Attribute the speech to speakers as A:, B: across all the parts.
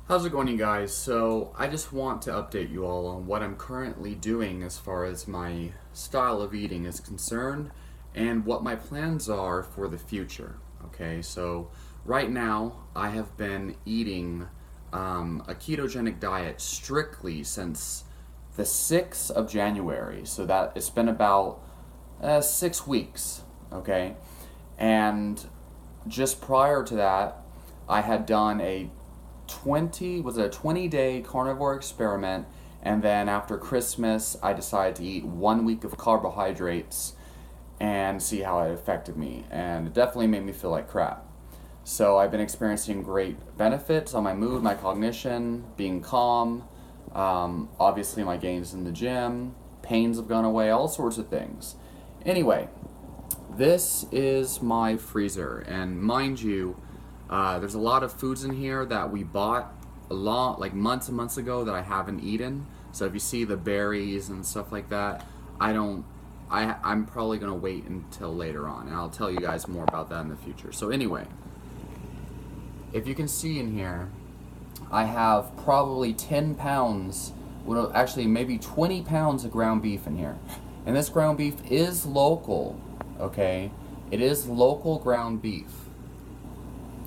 A: How's it going, you guys? So, I just want to update you all on what I'm currently doing as far as my style of eating is concerned and what my plans are for the future. Okay, so right now I have been eating a ketogenic diet strictly since the 6th of January. So, that it's been about 6 weeks. Okay, and just prior to that, I had done a 20-day carnivore experiment, and then after Christmas I decided to eat 1 week of carbohydrates and see how it affected me, and it definitely made me feel like crap. So I've been experiencing great benefits on my mood, my cognition, being calm, obviously my gains in the gym, pains have gone away, all sorts of things. Anyway, this is my freezer, and mind you, there's a lot of foods in here that we bought like months and months ago that I haven't eaten. So if you see the berries and stuff like that, I'm probably gonna wait until later on, and I'll tell you guys more about that in the future. So anyway, if you can see in here, I have probably 10 pounds, well, actually maybe 20 pounds of ground beef in here. And this ground beef is local, okay? It is local ground beef.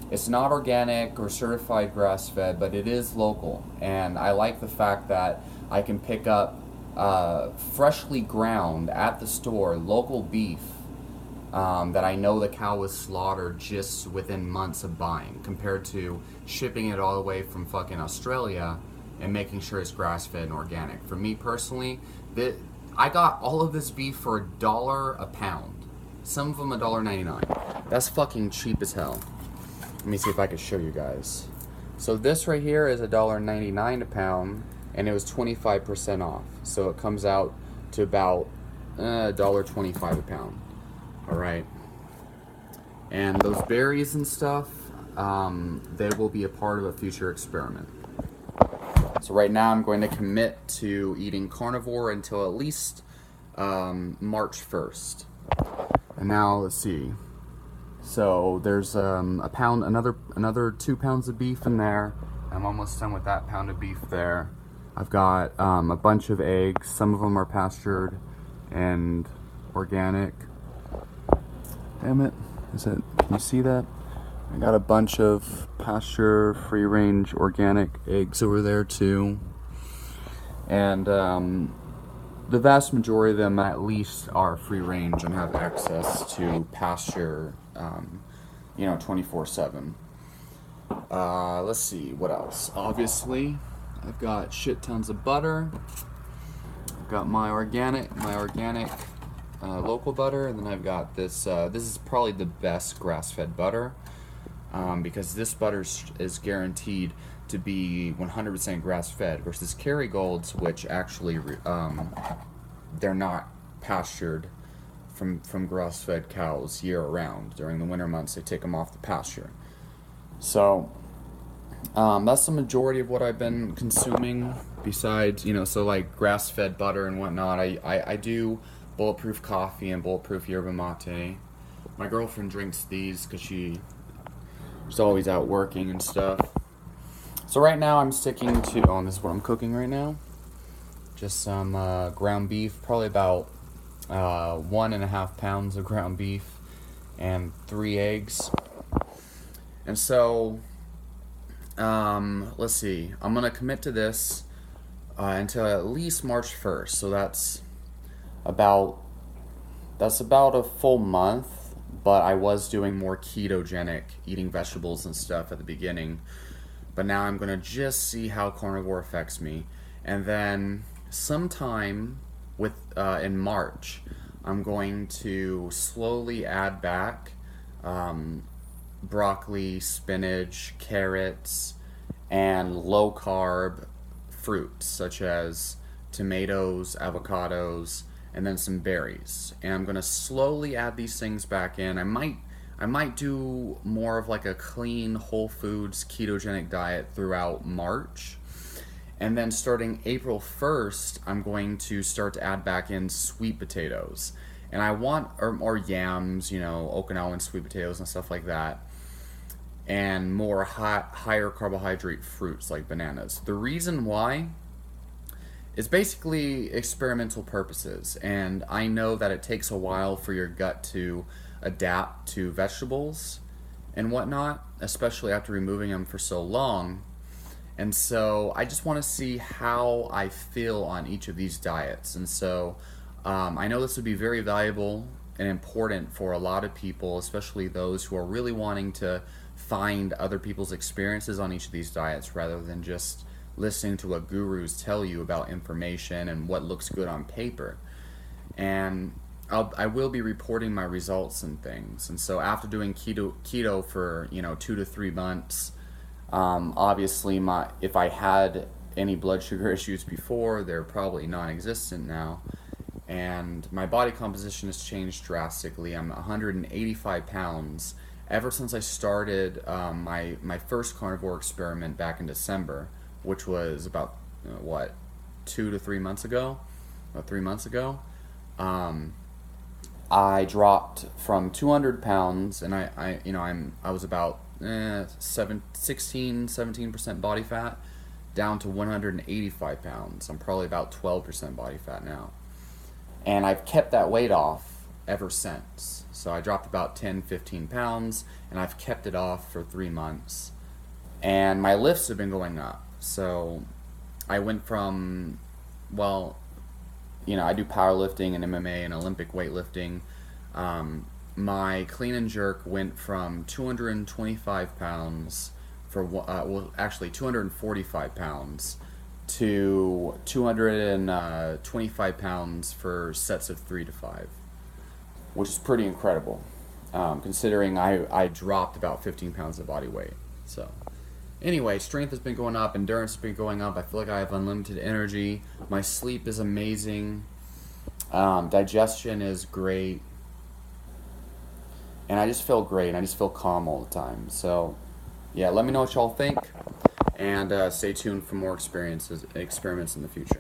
A: It's not organic or certified grass-fed, but it is local. And I like the fact that I can pick up freshly ground at the store, local beef, that I know the cow was slaughtered just within months of buying, compared to shipping it all the way from fucking Australia and making sure it's grass-fed and organic. For me personally, I got all of this beef for $1 a pound. Some of them $1.99. That's fucking cheap as hell. Let me see if I can show you guys. So this right here is $1.99 a pound, and it was 25% off. So it comes out to about $1.25 a pound. All right. And those berries and stuff, they will be a part of a future experiment. So right now I'm going to commit to eating carnivore until at least March 1st. And now let's see. So there's a pound, another 2 pounds of beef in there. I'm almost done with that pound of beef there. I've got a bunch of eggs. Some of them are pastured and organic. Damn it! Can you see that? I got a bunch of pasture, free-range, organic eggs over there too. And the vast majority of them at least are free-range and have access to pasture, 24/7. Let's see, what else? Obviously, I've got shit tons of butter. I've got my organic local butter, and then I've got this. This is probably the best grass-fed butter, because this butter is guaranteed to be 100% grass-fed versus Kerrygold's, which actually they're not pastured from grass-fed cows year-round. During the winter months, they take them off the pasture. So that's the majority of what I've been consuming. Besides, so like grass-fed butter and whatnot, I do bulletproof coffee and bulletproof yerba mate. My girlfriend drinks these because she's always out working and stuff. So right now I'm sticking to, this is what I'm cooking right now. Just some ground beef, probably about 1.5 pounds of ground beef and 3 eggs. And so, let's see, I'm gonna commit to this until at least March 1st. So that's about a full month. But I was doing more ketogenic, eating vegetables and stuff at the beginning. But now I'm going to just see how carnivore affects me. And then sometime in March, I'm going to slowly add back broccoli, spinach, carrots, and low-carb fruits, such as tomatoes, avocados, and then some berries. And I'm gonna slowly add these things back in. I might do more of like a clean whole foods ketogenic diet throughout March. And then starting April 1st, I'm going to start to add back in sweet potatoes. And I want or yams, Okinawan sweet potatoes and stuff like that. and more higher carbohydrate fruits like bananas. The reason why is basically experimental purposes, and I know that it takes a while for your gut to adapt to vegetables and whatnot, especially after removing them for so long. And so I just want to see how I feel on each of these diets. And so I know this would be very valuable and important for a lot of people, especially those who are really wanting to find other people's experiences on each of these diets rather than just listening to what gurus tell you about information and what looks good on paper. And I will be reporting my results and things. And so after doing keto for 2 to 3 months, obviously if I had any blood sugar issues before, they're probably non-existent now. And my body composition has changed drastically. I'm 185 pounds ever since I started my first carnivore experiment back in December, which was about 2 to 3 months ago, or 3 months ago. I dropped from 200 pounds, and I was about 17% body fat, down to 185 pounds. I'm probably about 12% body fat now. And I've kept that weight off ever since. So I dropped about 10-15 pounds, and I've kept it off for 3 months. And my lifts have been going up. So I went from, I do powerlifting and MMA and Olympic weightlifting. My clean and jerk went from 225 pounds actually 245 pounds to 225 pounds for sets of 3 to 5, which is pretty incredible, considering I dropped about 15 pounds of body weight. So anyway, strength has been going up, endurance has been going up. I feel like I have unlimited energy. My sleep is amazing. Digestion is great. And I just feel great, and I just feel calm all the time. So, yeah, let me know what y'all think, and stay tuned for more experiments in the future.